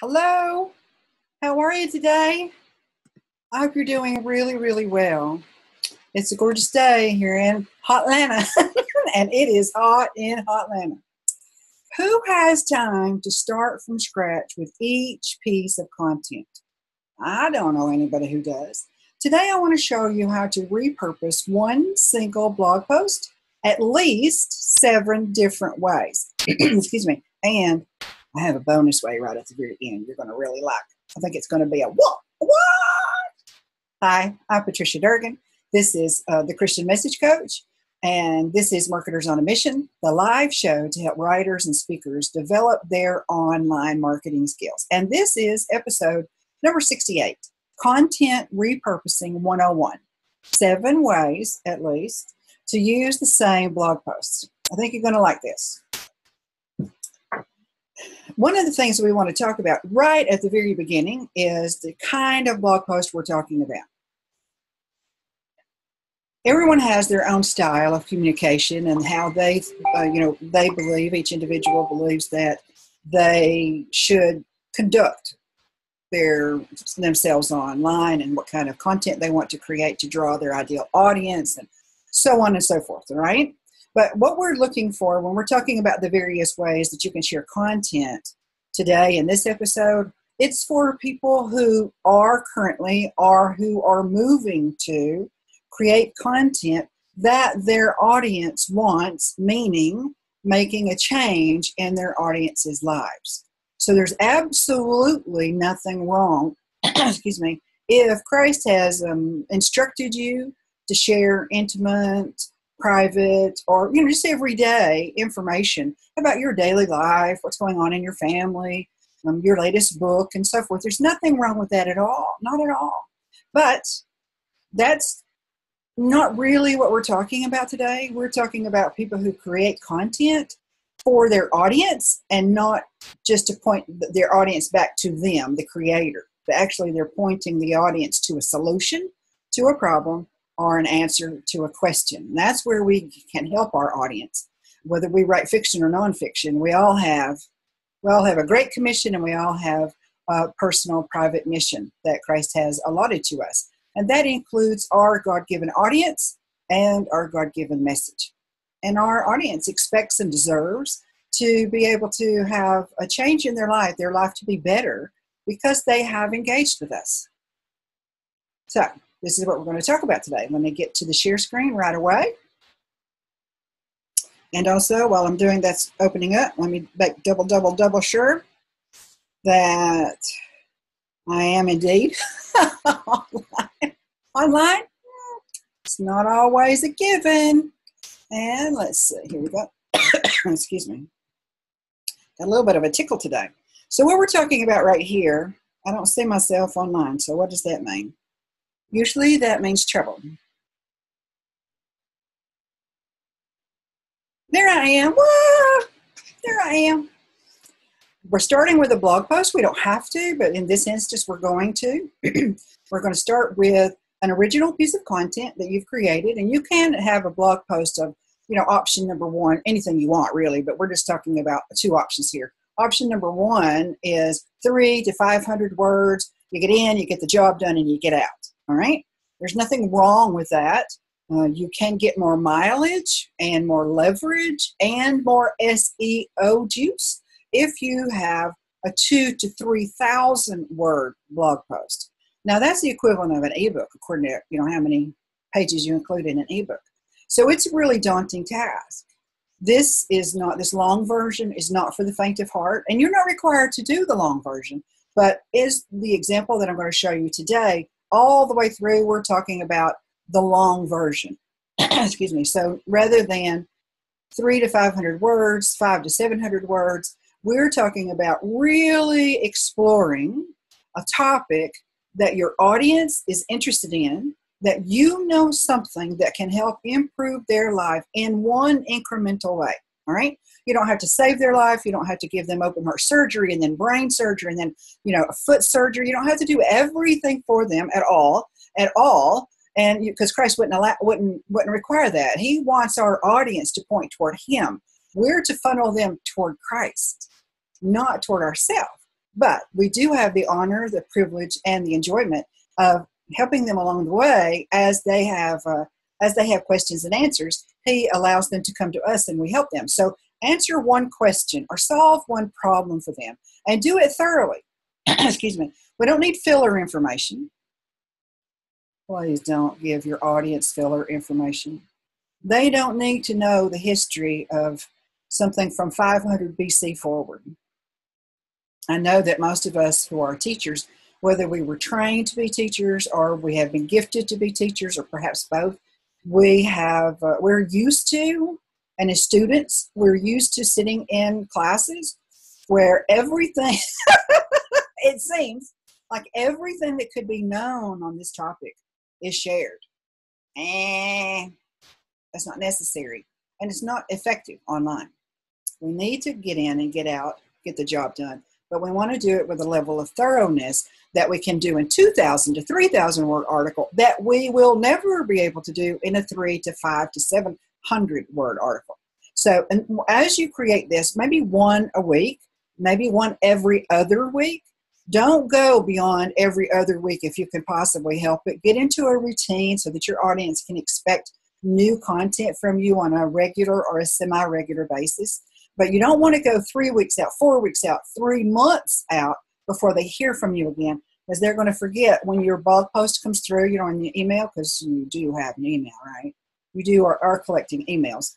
Hello, how are you today? I hope you're doing really, really well. It's a gorgeous day here in Hotlanta, and it is hot in Hotlanta. Who has time to start from scratch with each piece of content? I don't know anybody who does. Today, I want to show you how to repurpose one single blog post at least 7 different ways. Excuse me. And I have a bonus way right at the very end you're going to really like. I think it's going to be a what? What? Hi, I'm Patricia Durgan. This is the Christian Message Coach, and this is Marketers on a Mission, the live show to help writers and speakers develop their online marketing skills. And this is episode number 68, Content Repurposing 101. 7 ways, at least, to use the same blog posts. I think you're going to like this. One of the things that we want to talk about right at the very beginning is the kind of blog post we're talking about. Everyone has their own style of communication and how they believe, each individual believes that they should conduct themselves online and what kind of content they want to create to draw their ideal audience and so on and so forth, all right? But what we're looking for when we're talking about the various ways that you can share content today in this episode, it's for people who are currently or who are moving to create content that their audience wants, meaning making a change in their audience's lives. So there's absolutely nothing wrong, excuse me, if Christ has instructed you to share intimate, private, or just everyday information about your daily life, what's going on in your family, your latest book, and so forth. There's nothing wrong with that at all, not at all. But that's not really what we're talking about today. We're talking about people who create content for their audience and not just to point their audience back to them, the creator. But actually, they're pointing the audience to a solution, to a problem, or an answer to a question. And that's where we can help our audience. Whether we write fiction or nonfiction, we all have a great commission, and we all have a personal, private mission that Christ has allotted to us. And that includes our God-given audience and our God-given message. And our audience expects and deserves to be able to have a change in their life to be better because they have engaged with us. So, this is what we're going to talk about today. Let me get to the share screen right away. And also, while I'm doing that's opening up, let me make double sure that I am indeed online. It's not always a given. And let's see, here we go. Excuse me. Got a little bit of a tickle today. So what we're talking about right here, I don't see myself online, so what does that mean? Usually that means trouble. There I am. Whoa! There I am. We're starting with a blog post. We don't have to, but in this instance, we're going to. We're going to start with an original piece of content that you've created, and you can have a blog post of, option number 1, anything you want really, but we're just talking about 2 options here. Option number 1 is 300 to 500 words. You get in, you get the job done, and you get out. All right? There's nothing wrong with that. You can get more mileage and more leverage and more SEO juice if you have a 2,000 to 3,000 word blog post. Now, that's the equivalent of an ebook, according to how many pages you include in an ebook. So it's a really daunting task. This long version is not for the faint of heart, and you're not required to do the long version, but is the example that I'm going to show you today. All the way through, we're talking about the long version. Excuse me. So rather than 300 to 500 words, 500 to 700 words, we're talking about really exploring a topic that your audience is interested in, that something that can help improve their life in one incremental way. All right? You don't have to save their life. You don't have to give them open heart surgery and then brain surgery and then, a foot surgery. You don't have to do everything for them at all. And because Christ wouldn't require that. He wants our audience to point toward Him. We're to funnel them toward Christ, not toward ourselves. But we do have the honor, the privilege, and the enjoyment of helping them along the way as they have questions and answers. He allows them to come to us and we help them. So answer one question or solve one problem for them and do it thoroughly. Excuse me. We don't need filler information. Please don't give your audience filler information. They don't need to know the history of something from 500 BC forward. I know that most of us who are teachers, whether we were trained to be teachers or we have been gifted to be teachers or perhaps both, we're used to, and as students, we're used to sitting in classes where everything, it seems like everything that could be known on this topic is shared. That's not necessary, and it's not effective online. We need to get in and get out, get the job done, but we want to do it with a level of thoroughness that we can do in 2,000 to 3,000 word article that we will never be able to do in a 3 to 5 to 700 word article. So as you create this, maybe one a week, maybe one every other week. Don't go beyond every other week if you can possibly help it. Get into a routine so that your audience can expect new content from you on a regular or a semi-regular basis. But you don't want to go 3 weeks out, 4 weeks out, 3 months out before they hear from you again, because they're going to forget when your blog post comes through, in your email, because you do have an email, right? You are collecting emails.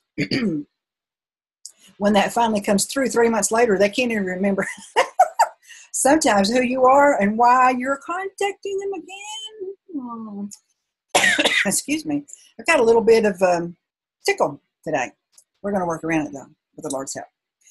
When that finally comes through 3 months later, they can't even remember sometimes who you are and why you're contacting them again. Excuse me. I've got a little bit of tickle today. We're going to work around it, though, with the Lord's help.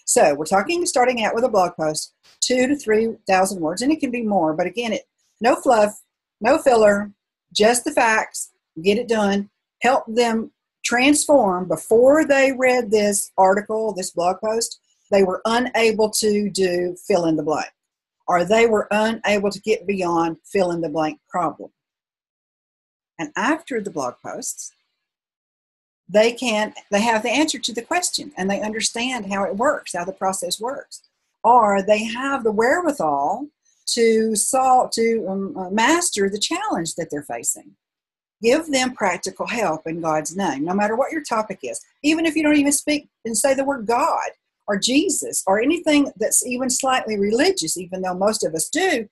So we're starting out with a blog post, 2,000 to 3,000 words, and it can be more. But again, no fluff, no filler, just the facts. Get it done. Help them transform. Before they read this article, this blog post, they were unable to do fill in the blank, or they were unable to get beyond fill in the blank problem. And after the blog posts, they have the answer to the question and they understand how it works, how the process works. Or they have the wherewithal to master the challenge that they're facing. Give them practical help in God's name, no matter what your topic is. Even if you don't even speak and say the word God or Jesus or anything that's even slightly religious, even though most of us do,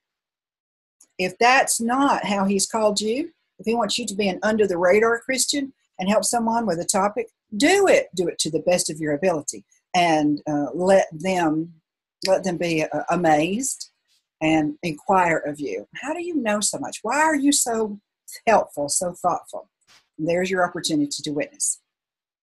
if that's not how He's called you, if He wants you to be an under-the-radar Christian and help someone with a topic, do it. Do it to the best of your ability, and let them be amazed and inquire of you. How do you know so much? Why are you so helpful, so thoughtful? And there's your opportunity to witness.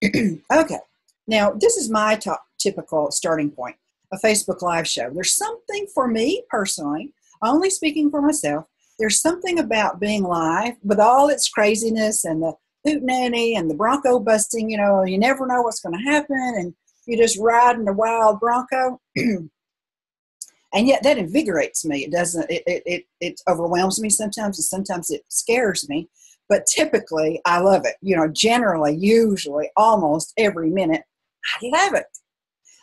Okay, now this is my typical starting point, a Facebook Live show. There's something for me personally, only speaking for myself, there's something about being live with all its craziness and the hootenanny and the bronco busting, you never know what's going to happen, and you're just riding a wild bronco. And yet that invigorates me. It doesn't, it overwhelms me sometimes, and sometimes it scares me, but typically I love it. Generally, usually, almost every minute, I love it.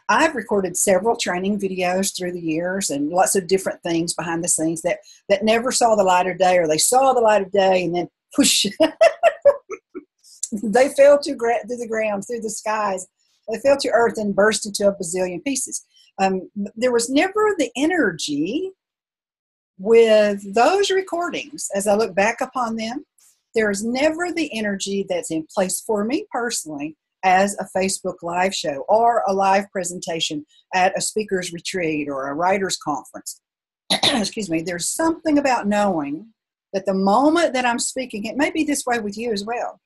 I've recorded several training videos through the years and lots of different things behind the scenes that never saw the light of day, or they saw the light of day and then whoosh, they fell to the ground, through the skies. They fell to earth and burst into a bazillion pieces. There was never the energy with those recordings. As I look back upon them, there is never the energy that's in place for me personally as a Facebook Live show or a live presentation at a speaker's retreat or a writer's conference. Excuse me. There's something about knowing that the moment that I'm speaking, it may be this way with you as well.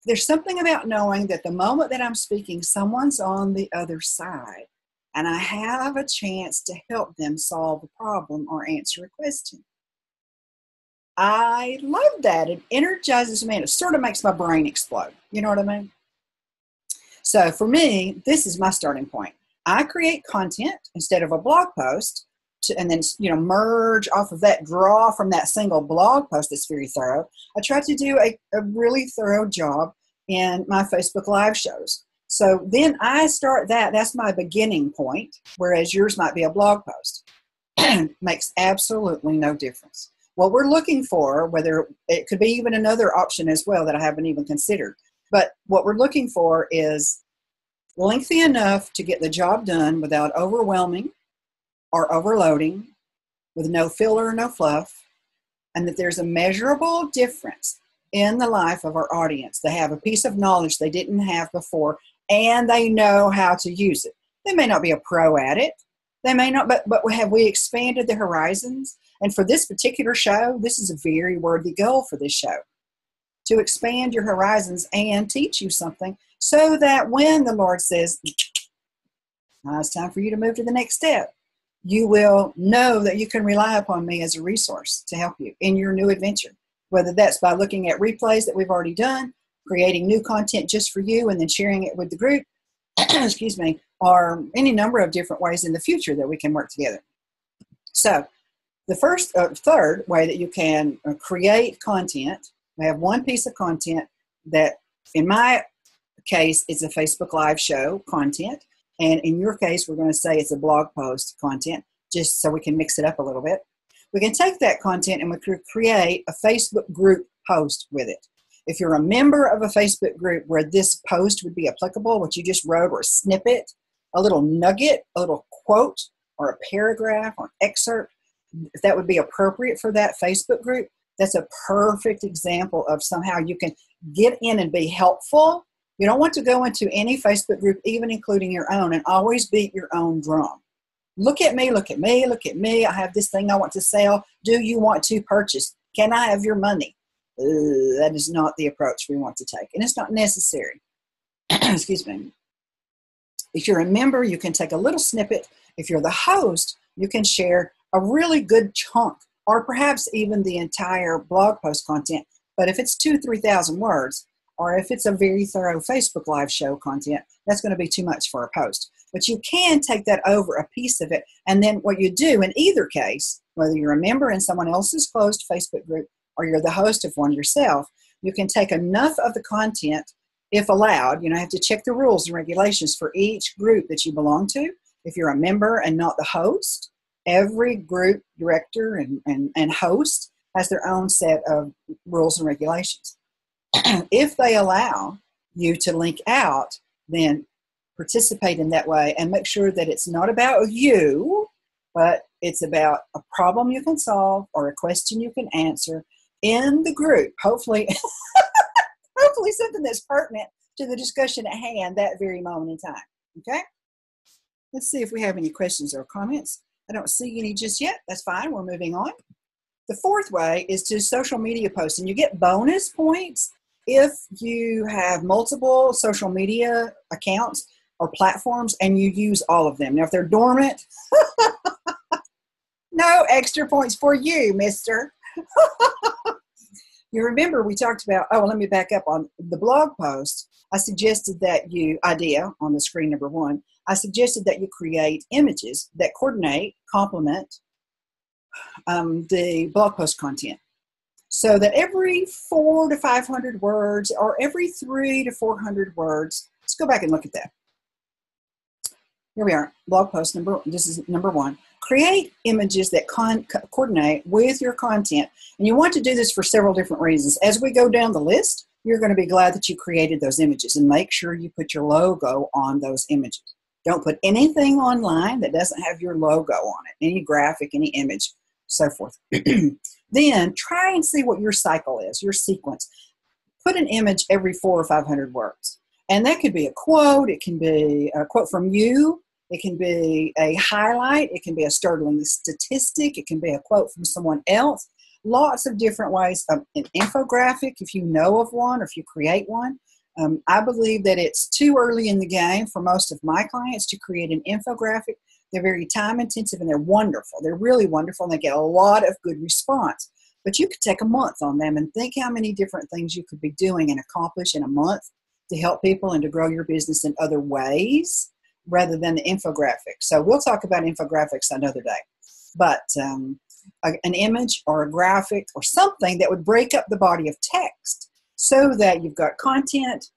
There's something about knowing that the moment that I'm speaking, someone's on the other side, and I have a chance to help them solve a problem or answer a question. I love that. It energizes me, and it sort of makes my brain explode. You know what I mean? So for me, this is my starting point. I create content instead of a blog post, and then merge off of that, draw from that single blog post that's very thorough. I try to do a really thorough job in my Facebook Live shows. So then I start that's my beginning point, whereas yours might be a blog post. makes absolutely no difference. What we're looking for, whether it could be even another option as well that I haven't even considered, but what we're looking for is lengthy enough to get the job done without overwhelming or overloading, with no filler, no fluff, and that there's a measurable difference in the life of our audience. They have a piece of knowledge they didn't have before, and they know how to use it. They may not be a pro at it. They may not, but have we expanded the horizons? And for this particular show, this is a very worthy goal for this show, to expand your horizons and teach you something so that when the Lord says, now it's time for you to move to the next step, you will know that you can rely upon me as a resource to help you in your new adventure, whether that's by looking at replays that we've already done, creating new content just for you, and then sharing it with the group, excuse me, or any number of different ways in the future that we can work together. So the third way that you can create content, we have one piece of content that, in my case, is a Facebook Live show content. And in your case, we're going to say it's a blog post content, just so we can mix it up a little bit. We can take that content and we can create a Facebook group post with it. If you're a member of a Facebook group where this post would be applicable, what you just wrote, or a snippet, a little nugget, a little quote, or a paragraph or an excerpt, if that would be appropriate for that Facebook group, that's a perfect example of somehow you can get in and be helpful. You don't want to go into any Facebook group, even including your own, and always beat your own drum. Look at me, look at me, look at me. I have this thing I want to sell. Do you want to purchase? Can I have your money? That is not the approach we want to take, and it's not necessary. Excuse me. If you're a member, you can take a little snippet. If you're the host, you can share a really good chunk, or perhaps even the entire blog post content. But if it's 2,000 to 3,000 words, or if it's a very thorough Facebook Live show content, that's going to be too much for a post. But you can take that over, a piece of it, and then what you do in either case, whether you're a member in someone else's closed Facebook group or you're the host of one yourself, you can take enough of the content, if allowed. You have to check the rules and regulations for each group that you belong to. If you're a member and not the host, every group director and host has their own set of rules and regulations. If they allow you to link out, then participate in that way and make sure that it's not about you, but it's about a problem you can solve or a question you can answer in the group. Hopefully something that's pertinent to the discussion at hand that very moment in time. Okay? Let's see if we have any questions or comments. I don't see any just yet. That's fine. We're moving on. The fourth way is to social media posts, and you get bonus points if you have multiple social media accounts or platforms and you use all of them. Now, if they're dormant, no extra points for you, mister. You remember we talked about, let me back up on the blog post. I suggested that idea on the screen number 1, I suggested that you create images that complement the blog post content. So that every 400 to 500 words or every 300 to 400 words, let's go back and look at that. Here we are, blog post this is number 1. Create images that coordinate with your content. And you want to do this for several different reasons. As we go down the list, you're going to be glad that you created those images, and make sure you put your logo on those images. Don't put anything online that doesn't have your logo on it, any graphic, any image, so forth. Then try and see what your cycle is, your sequence. Put an image every 400 or 500 words. And that could be a quote. It can be a quote from you. It can be a highlight. It can be a startling statistic. It can be a quote from someone else. Lots of different ways. An infographic, if you know of one or if you create one. I believe that it's too early in the game for most of my clients to create an infographic. They're very time intensive and they're wonderful. They're really wonderful and they get a lot of good response. But you could take a month on them and think how many different things you could be doing and accomplish in a month to help people and to grow your business in other ways rather than the infographic. So we'll talk about infographics another day. But an image or a graphic or something that would break up the body of text so that you've got content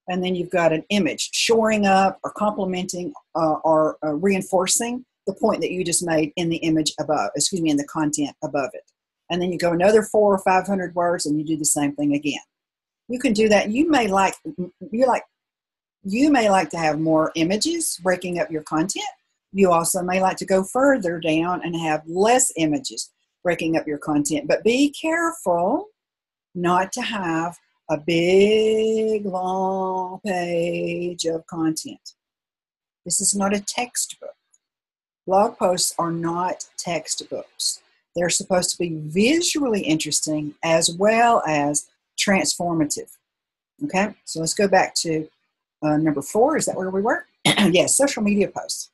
and then you've got an image shoring up or complementing or reinforcing the point that you just made in the image above, in the content above it. And then you go another 400 or 500 words and you do the same thing again. You can do that. You may like to have more images breaking up your content. You also may like to go further down and have less images breaking up your content. But be careful not to have a big, long page of content. This is not a textbook. Blog posts are not textbooks. They're supposed to be visually interesting as well as transformative. Okay, so let's go back to number 4. Is that where we were? Yes, social media posts.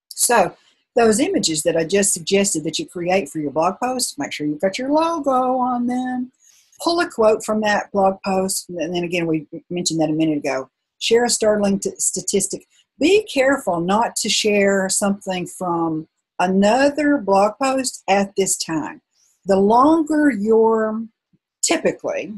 So those images that I just suggested that you create for your blog post, make sure you've got your logo on them. Pull a quote from that blog post. And then again, we mentioned that a minute ago. Share a startling statistic. Be careful not to share something from another blog post at this time. The longer typically,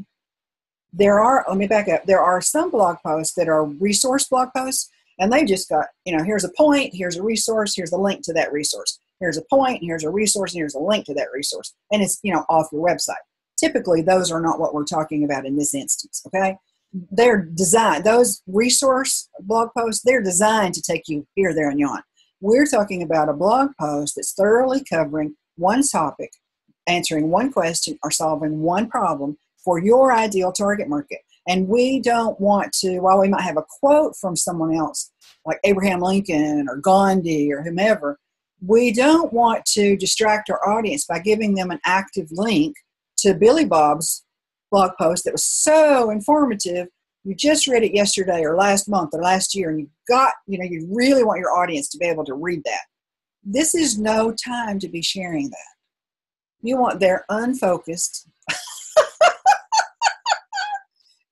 let me back up. There are some blog posts that are resource blog posts, and they just got, here's a point, here's a resource, here's a link to that resource. Here's a point, here's a resource, and here's a link to that resource. And it's, off your website. Typically, those are not what we're talking about in this instance, okay? They're designed, those resource blog posts, they're designed to take you here, there, and yon. We're talking about a blog post that's thoroughly covering one topic, answering one question, or solving one problem for your ideal target market. And we don't want to, while we might have a quote from someone else, like Abraham Lincoln or Gandhi or whomever, we don't want to distract our audience by giving them an active link to Billy Bob's blog post that was so informative. You just read it yesterday or last month or last year, and you really want your audience to be able to read that. This is no time to be sharing that. You want their unfocused,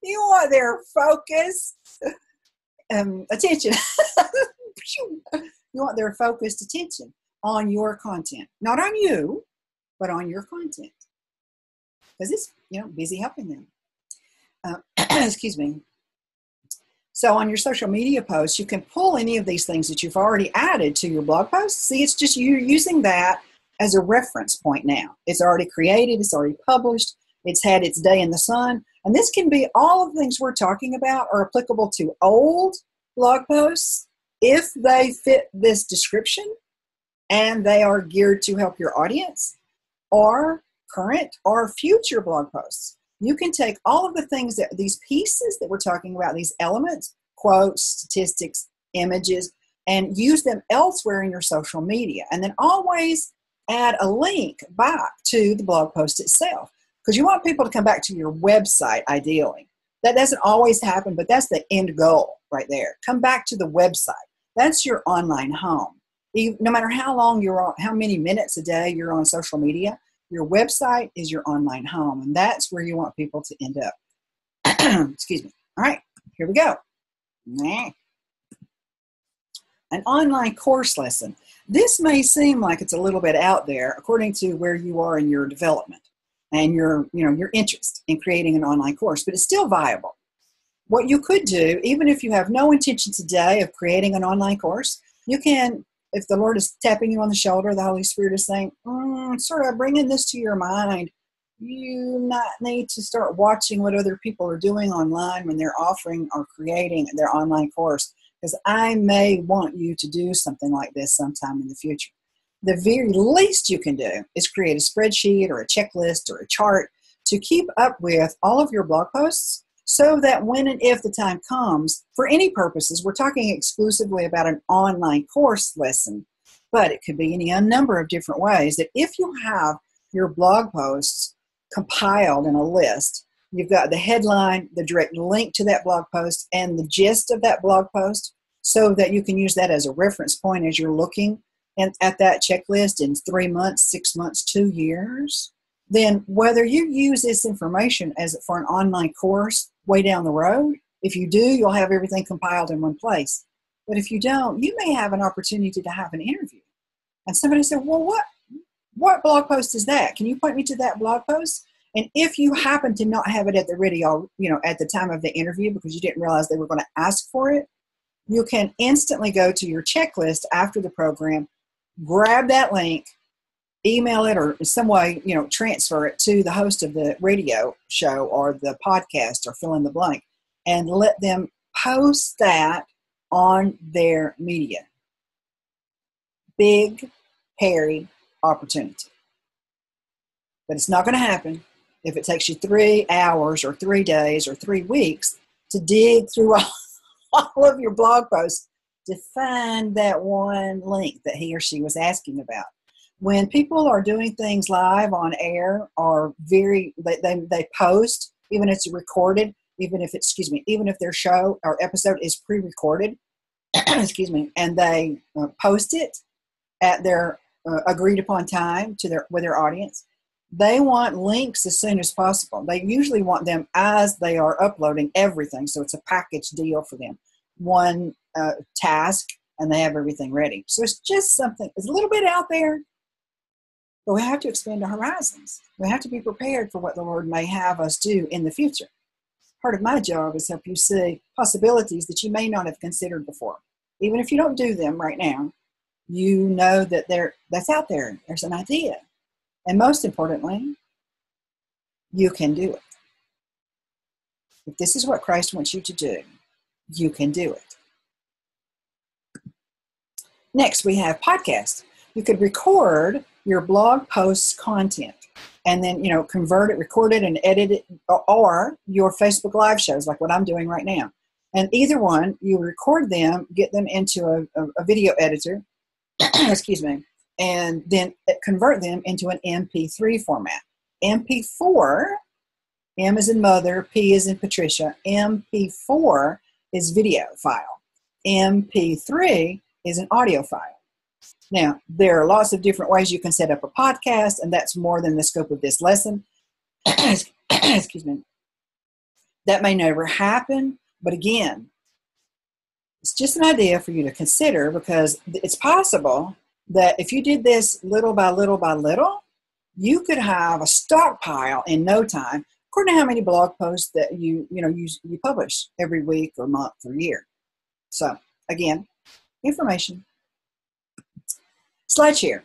you want their focused attention. You want their focused attention on your content. Not on you, but on your content. Because it's, busy helping them. Excuse me. So on your social media posts, you can pull any of these things that you've already added to your blog post. See, it's just you're using that as a reference point now. It's already created. It's already published. It's had its day in the sun. And this can be all of the things we're talking about are applicable to old blog posts if they fit this description and they are geared to help your audience, or current or future blog posts. You can take all of the things these pieces that we're talking about, these elements, quotes, statistics, images, and use them elsewhere in your social media. And then always add a link back to the blog post itself, because you want people to come back to your website ideally. That doesn't always happen, but that's the end goal right there. Come back to the website. That's your online home. No matter how long you're on, how many minutes a day you're on social media, your website is your online home, and that's where you want people to end up. Excuse me. All right, here we go. An online course lesson. This may seem like it's a little bit out there according to where you are in your development and your interest in creating an online course, but it's still viable. What you could do, even if you have no intention today of creating an online course, you can, if the Lord is tapping you on the shoulder, the Holy Spirit is saying, sort of bringing this to your mind, you not need to start watching what other people are doing online when they're offering or creating their online course, because I may want you to do something like this sometime in the future. The very least you can do is create a spreadsheet or a checklist or a chart to keep up with all of your blog posts, so that when and if the time comes, for any purposes, we're talking exclusively about an online course lesson, but it could be any number of different ways, that if you have your blog posts compiled in a list, you've got the headline, the direct link to that blog post, and the gist of that blog post, so that you can use that as a reference point as you're looking at that checklist in 3 months, 6 months, 2 years. Then whether you use this information as for an online course way down the road, if you do, you'll have everything compiled in one place. But if you don't, you may have an opportunity to have an interview. And somebody said, well, what blog post is that? Can you point me to that blog post? And if you happen to not have it at the ready, at the time of the interview because you didn't realize they were going to ask for it, you can instantly go to your checklist after the program, grab that link, email it, or in some way, transfer it to the host of the radio show or the podcast or fill in the blank, and let them post that on their media. Big, hairy opportunity. But it's not going to happen if it takes you 3 hours or 3 days or 3 weeks to dig through all of your blog posts to find that one link that he or she was asking about. When people are doing things live on air, or they post, even if it's recorded, even if their show or episode is pre-recorded, and they post it at their agreed upon time with their audience, they want links as soon as possible. They usually want them as they are uploading everything, so it's a package deal for them. One task, and they have everything ready. So it's just something, it's a little bit out there, but we have to expand our horizons. We have to be prepared for what the Lord may have us do in the future. Part of my job is help you see possibilities that you may not have considered before. Even if you don't do them right now, you know that that's out there. There's an idea. And most importantly, you can do it. If this is what Christ wants you to do, you can do it. Next, we have podcasts. You could record your blog posts content and then, convert it, record it, and edit it, or your Facebook Live shows like what I'm doing right now. And either one, you record them, get them into a video editor, and then convert them into an MP3 format. MP4, M is in mother, P is in Patricia, MP4 is video file. MP3 is an audio file. Now, there are lots of different ways you can set up a podcast, and that's more than the scope of this lesson. Excuse me. That may never happen, but again, it's just an idea for you to consider, because it's possible that if you did this little by little by little, you could have a stockpile in no time, according to how many blog posts that you publish every week or month or year. So, again, information. SlideShare.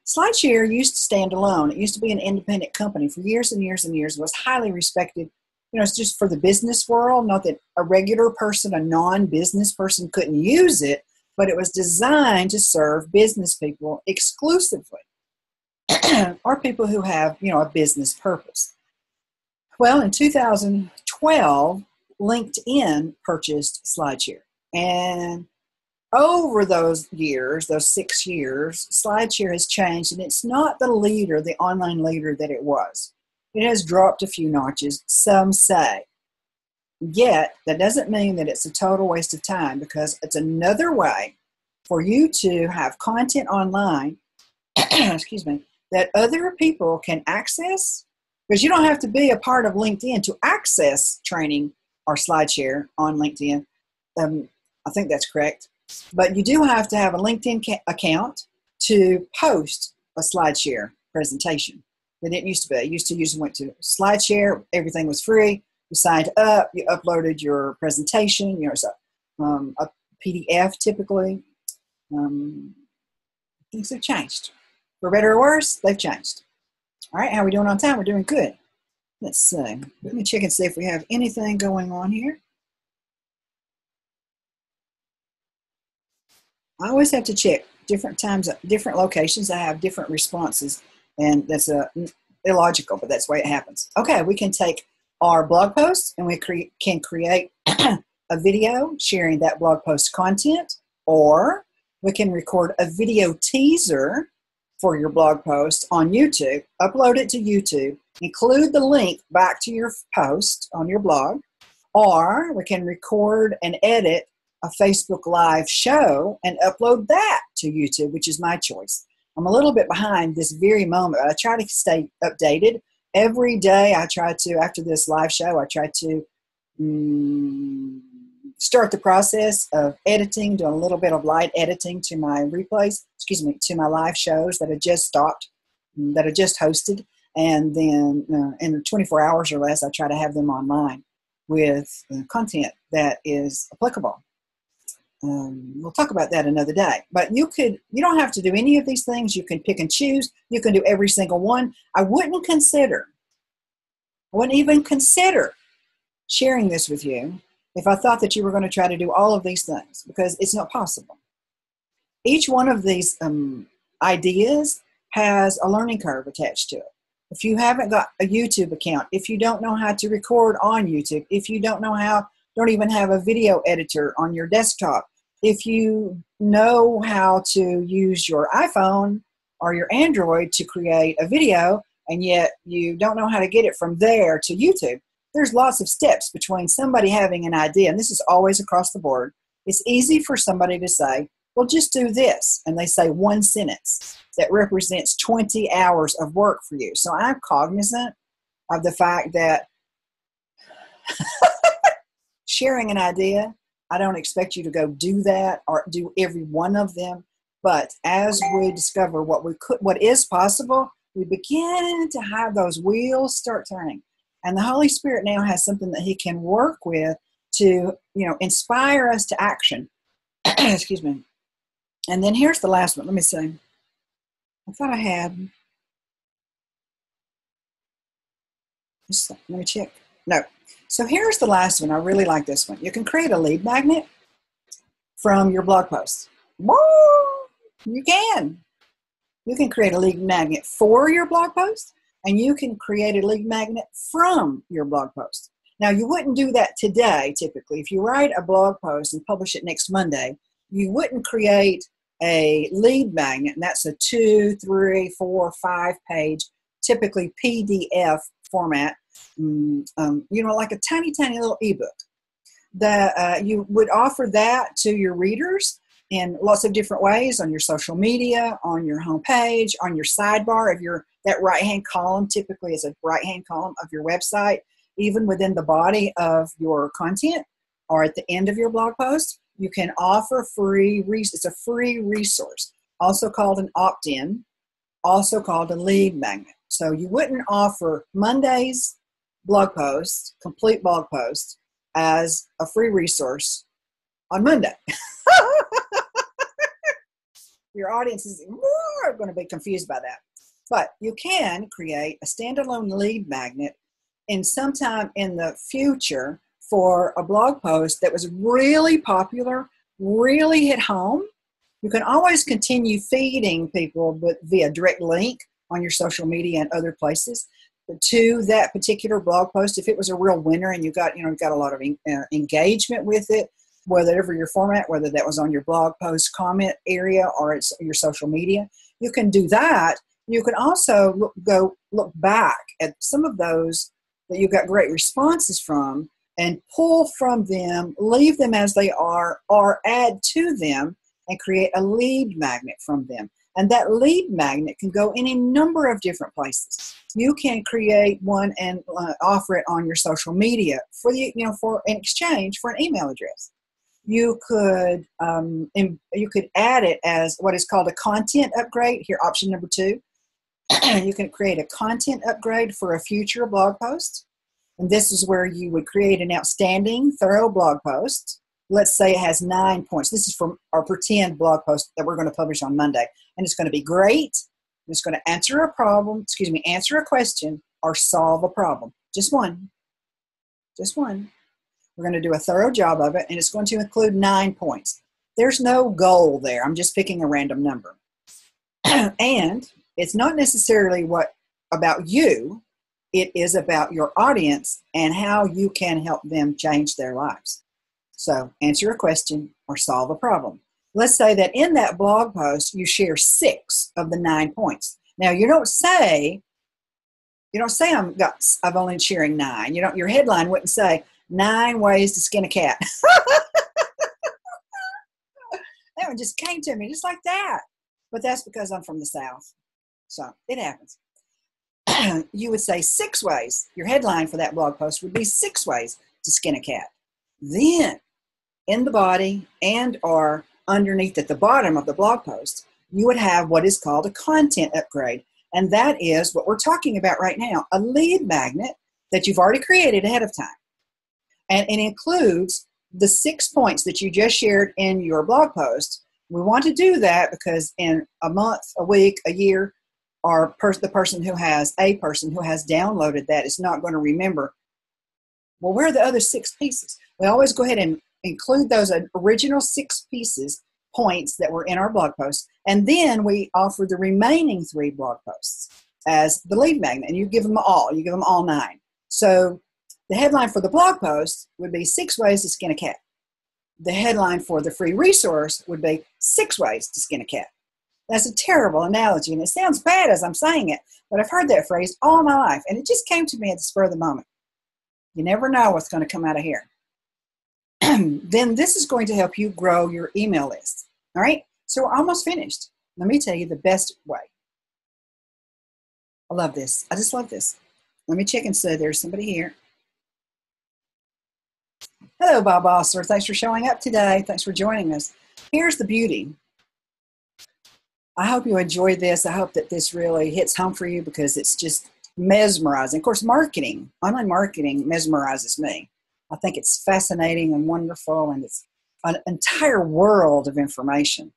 SlideShare used to stand alone. It used to be an independent company for years and years and years. It was highly respected. It's just for the business world. Not that a regular person, a non-business person couldn't use it, but it was designed to serve business people exclusively, or people who have, a business purpose. Well, in 2012, LinkedIn purchased SlideShare. And over those years, those 6 years, SlideShare has changed, and it's not the online leader that it was. It has dropped a few notches, some say. Yet, that doesn't mean that it's a total waste of time, because it's another way for you to have content online, that other people can access, because you don't have to be a part of LinkedIn to access training or SlideShare on LinkedIn. I think that's correct. But you do have to have a LinkedIn account to post a SlideShare presentation. It didn't used to be. Went to SlideShare. Everything was free. You signed up. You uploaded your presentation. It's a PDF typically. Things have changed. For better or worse, they've changed. All right, how are we doing on time? We're doing good. Let's see. Let me check and see if we have anything going on here. I always have to check. Different times, different locations, I have different responses, and that's illogical, but that's the way it happens. Okay, we can take our blog post and we can create a video sharing that blog post content, or we can record a video teaser for your blog post on YouTube, upload it to YouTube, include the link back to your post on your blog, or we can record and edit a Facebook Live show and upload that to YouTube, which is my choice. I'm a little bit behind this very moment. I try to stay updated. Every day I try to, after this live show, I try to start the process of editing, do a little bit of light editing to my replays, to my live shows that I just stopped, that I just hosted. And then in 24 hours or less, I try to have them online with content that is applicable. We'll talk about that another day. But you don't have to do any of these things. You can pick and choose. You can do every single one. I wouldn't even consider sharing this with you if I thought that you were going to try to do all of these things, because it's not possible. Each one of these ideas has a learning curve attached to it. If you haven't got a YouTube account, if you don't know how to record on YouTube, if you don't even have a video editor on your desktop, if you know how to use your iPhone or your Android to create a video, and yet you don't know how to get it from there to YouTube, there's lots of steps between somebody having an idea, and this is always across the board. It's easy for somebody to say, well, just do this, and they say one sentence that represents 20 hours of work for you. So I'm cognizant of the fact that sharing an idea, I don't expect you to go do that or do every one of them, but as we discover what is possible, we begin to have those wheels start turning. And the Holy Spirit now has something that He can work with to, inspire us to action. Excuse me. And then here's the last one. Let me see. I thought I had. Let me check. No. So here's the last one. I really like this one. You can create a lead magnet from your blog post. Woo! You can. You can create a lead magnet for your blog post, and you can create a lead magnet from your blog post. Now, you wouldn't do that today, typically. If you write a blog post and publish it next Monday, you wouldn't create a lead magnet, and that's a 2, 3, 4, 5 page, typically PDF format, like a tiny, tiny little ebook. You would offer that to your readers in lots of different ways, on your social media, on your homepage, on your sidebar of that right-hand column. Typically is a right-hand column of your website, even within the body of your content or at the end of your blog post. You can offer it's a free resource, also called an opt-in, also called a lead magnet. So you wouldn't offer Monday's blog post, complete blog post, as a free resource on Monday. Your audience is more going to be confused by that. But you can create a standalone lead magnet sometime in the future for a blog post that was really popular, really hit home. You can always continue feeding people via direct link on your social media and other places to that particular blog post. If it was a real winner and you got a lot of engagement with it, whatever your format, whether that was on your blog post comment area or it's your social media, you can do that. You can also look back at some of those that you got great responses from and pull from them, leave them as they are, or add to them and create a lead magnet from them. And that lead magnet can go in a number of different places. You can create one and offer it on your social media for in exchange for an email address. You could add it as what is called a content upgrade. Here, option number 2. You can create a content upgrade for a future blog post. And this is where you would create an outstanding, thorough blog post. Let's say it has 9 points. This is from our pretend blog post that we're going to publish on Monday. And it's going to be great. It's going to answer a question or solve a problem. Just one. Just one. We're going to do a thorough job of it, and it's going to include 9 points. There's no goal there. I'm just picking a random number. And it's not necessarily about you. It is about your audience and how you can help them change their lives. So answer a question or solve a problem. Let's say that in that blog post, you share 6 of the 9 points. Now, you don't say I'm only sharing 9. Your headline wouldn't say 9 ways to skin a cat. That one just came to me just like that. But that's because I'm from the South. So it happens. You would say 6 ways. Your headline for that blog post would be 6 ways to skin a cat. Then in the body and or underneath at the bottom of the blog post, you would have what is called a content upgrade. And that is what we're talking about right now, a lead magnet that you've already created ahead of time. And it includes the 6 points that you just shared in your blog post. We want to do that because in a month, a week, a year, the person who has downloaded that is not going to remember, well, where are the other 6 pieces? We always go ahead and include those original 6 points that were in our blog post, and then we offer the remaining 3 blog posts as the lead magnet, and you give them all 9. So the headline for the blog post would be 6 ways to skin a cat. The headline for the free resource would be 6 ways to skin a cat. That's a terrible analogy, and it sounds bad as I'm saying it, but I've heard that phrase all my life, and it just came to me at the spur of the moment. You never know what's going to come out of here. Then this is going to help you grow your email list. All right, so we're almost finished. Let me tell you the best way. I love this. I just love this. Let me check and see. There's somebody here. Hello, Bob Osler. Thanks for showing up today. Thanks for joining us. Here's the beauty. I hope you enjoyed this. I hope that this really hits home for you because it's just mesmerizing. Of course, online marketing mesmerizes me. I think it's fascinating and wonderful, and it's an entire world of information.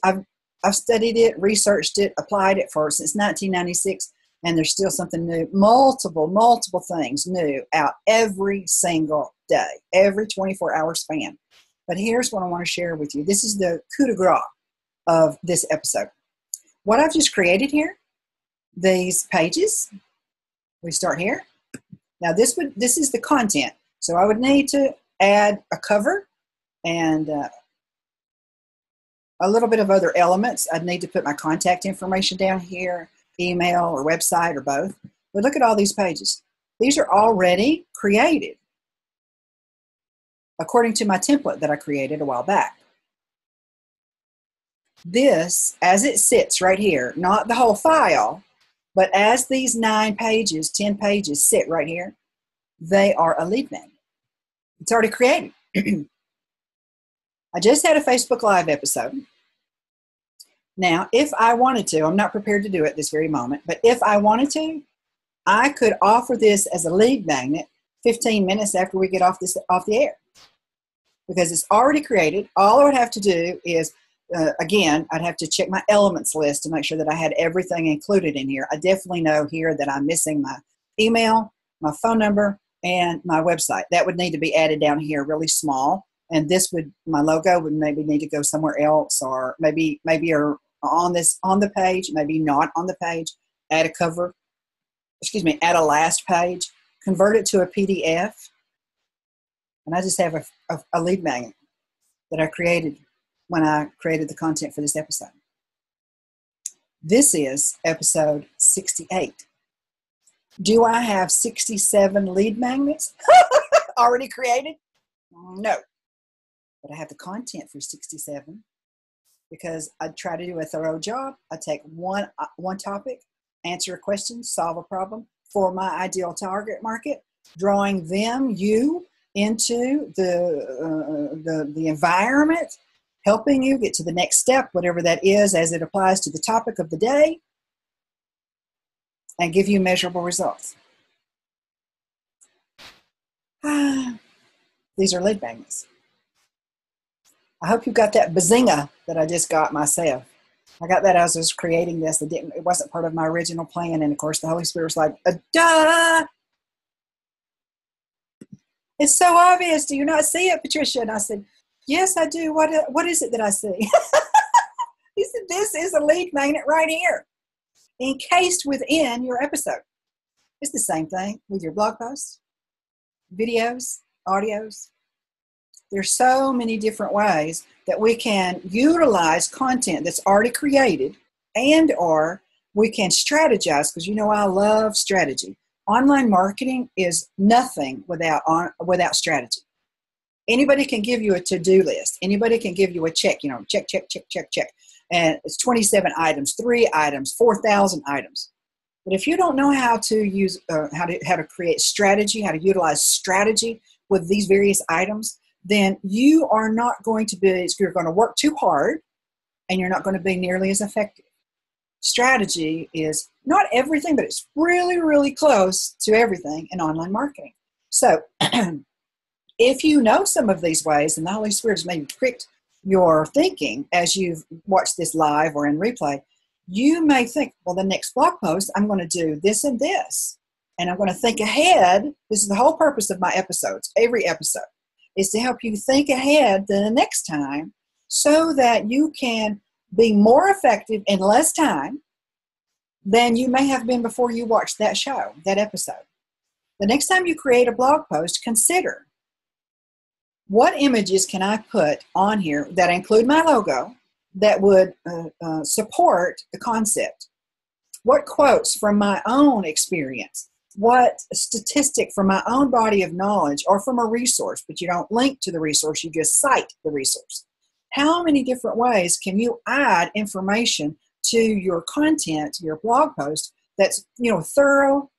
I've studied it, researched it, applied it since 1996, and there's still something new, multiple things new out every single day, every 24-hour span. But here's what I want to share with you. This is the coup de grace of this episode. What I've just created here, these pages, we start here. Now this is the content. So I would need to add a cover and a little bit of other elements. I'd need to put my contact information down here, email or website or both. But look at all these pages. These are already created according to my template that I created a while back. This, as it sits right here, not the whole file, but as these 9 pages, 10 pages sit right here, they are a lead magnet. It's already created. I just had a Facebook Live episode. Now, if I wanted to, I'm not prepared to do it this very moment, but if I wanted to, I could offer this as a lead magnet 15 minutes after we get off the air. Because it's already created. All I would have to do is, again, I'd have to check my elements list to make sure that I had everything included in here. I definitely know here that I'm missing my email, my phone number, and my website. That would need to be added down here really small. And my logo would maybe need to go somewhere else, or maybe you're on the page, maybe not on the page. Add a last page, convert it to a PDF. And I just have a lead magnet that I created when I created the content for this episode. This is episode 68. Do I have 67 lead magnets already created? No. But I have the content for 67 because I try to do a thorough job. I take one topic, answer a question, solve a problem for my ideal target market, drawing you into the environment, helping you get to the next step, whatever that is, as it applies to the topic of the day, and give you measurable results. These are lead magnets. I hope you got that bazinga that I just got myself. I got that as I was creating this. It wasn't part of my original plan, and of course the Holy Spirit was like, duh! It's so obvious. Do you not see it, Patricia? And I said, yes, I do. What is it that I see? He said, this is a lead magnet right here, encased within your episode. It's the same thing with your blog posts, videos, audios. There's so many different ways that we can utilize content that's already created, and or we can strategize, because I love strategy. Online marketing is nothing without strategy. Anybody can give you a to-do list. Anybody can give you a check, check. And it's 27 items, 3 items, 4,000 items. But if you don't know how to use, how to create strategy, how to utilize strategy with these various items, then you're going to work too hard, and you're not going to be nearly as effective. Strategy is not everything, but it's really, really close to everything in online marketing. So if you know some of these ways and the Holy Spirit has maybe pricked your thinking as you've watched this live or in replay, you may think, well, the next blog post, I'm going to do this and this. And I'm going to think ahead. This is the whole purpose of my episodes. Every episode is to help you think ahead to the next time so that you can be more effective in less time than you may have been before you watched that show, that episode. The next time you create a blog post, consider, what images can I put on here that include my logo that would support the concept? What quotes from my own experience? What statistic from my own body of knowledge or from a resource, but you don't link to the resource, you just cite the resource? How many different ways can you add information to your content, your blog post, that's, you know, thorough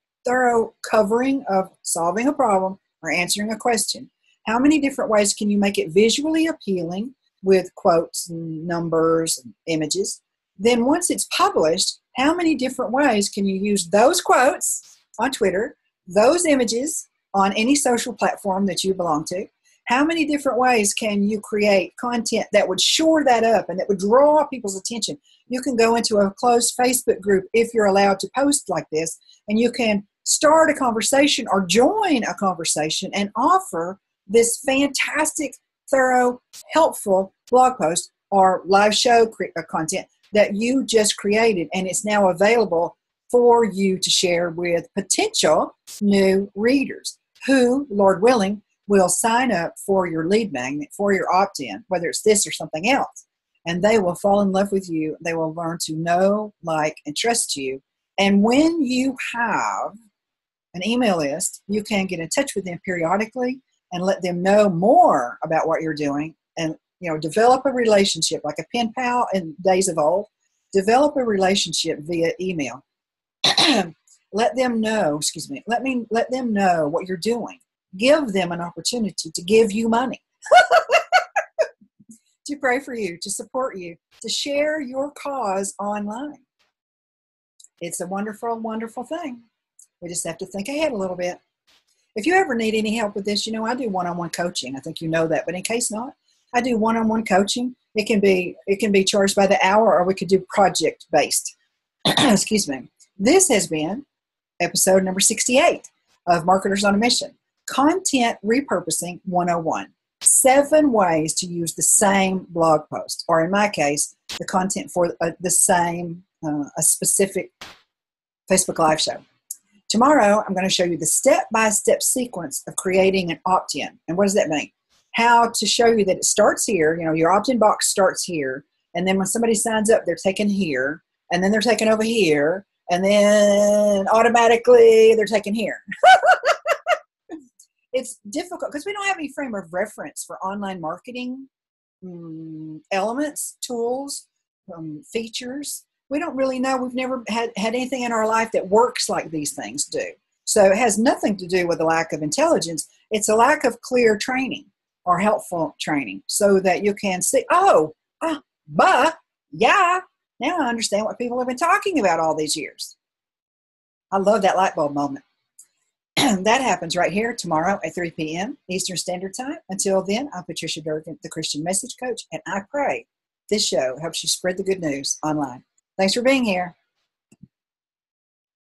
covering of solving a problem or answering a question? How many different ways can you make it visually appealing with quotes and numbers and images? Then once it's published, how many different ways can you use those quotes on Twitter, those images on any social platform that you belong to? How many different ways can you create content that would shore that up and that would draw people's attention? You can go into a closed Facebook group if you're allowed to post like this, and you can start a conversation or join a conversation and offer this fantastic, thorough, helpful blog post or live show content that you just created, and it's now available for you to share with potential new readers who, Lord willing, will sign up for your lead magnet, for your opt-in, whether it's this or something else. And they will fall in love with you. They will learn to know, like, and trust you. And when you have an email list, you can get in touch with them periodically and let them know more about what you're doing, and, you know, develop a relationship like a pen pal in days of old. Develop a relationship via email. Let them know, let them know what you're doing. Give them an opportunity to give you money, to pray for you, to support you, to share your cause online. It's a wonderful, wonderful thing. We just have to think ahead a little bit. If you ever need any help with this, you know, I do one-on-one coaching. I think you know that, but in case not, I do one-on-one coaching. It can be charged by the hour, or we could do project-based. Excuse me. This has been episode number 68 of Marketers on a Mission. Content Repurposing 101. 7 ways to use the same blog post, or in my case, the content for the same, a specific Facebook Live show. Tomorrow, I'm going to show you the step-by-step sequence of creating an opt-in. And what does that mean? How to show you that it starts here. You know, your opt-in box starts here. And then when somebody signs up, they're taken here. And then they're taken over here. And then automatically they're taken here. It's difficult because we don't have any frame of reference for online marketing elements, tools, features. We don't really know. We've never had anything in our life that works like these things do. So it has nothing to do with a lack of intelligence. It's a lack of clear training or helpful training so that you can see, yeah, now I understand what people have been talking about all these years. I love that light bulb moment. That happens right here tomorrow at 3 p.m. Eastern Standard Time. Until then, I'm Patricia Durkin, the Christian Message Coach, and I pray this show helps you spread the good news online. Thanks for being here.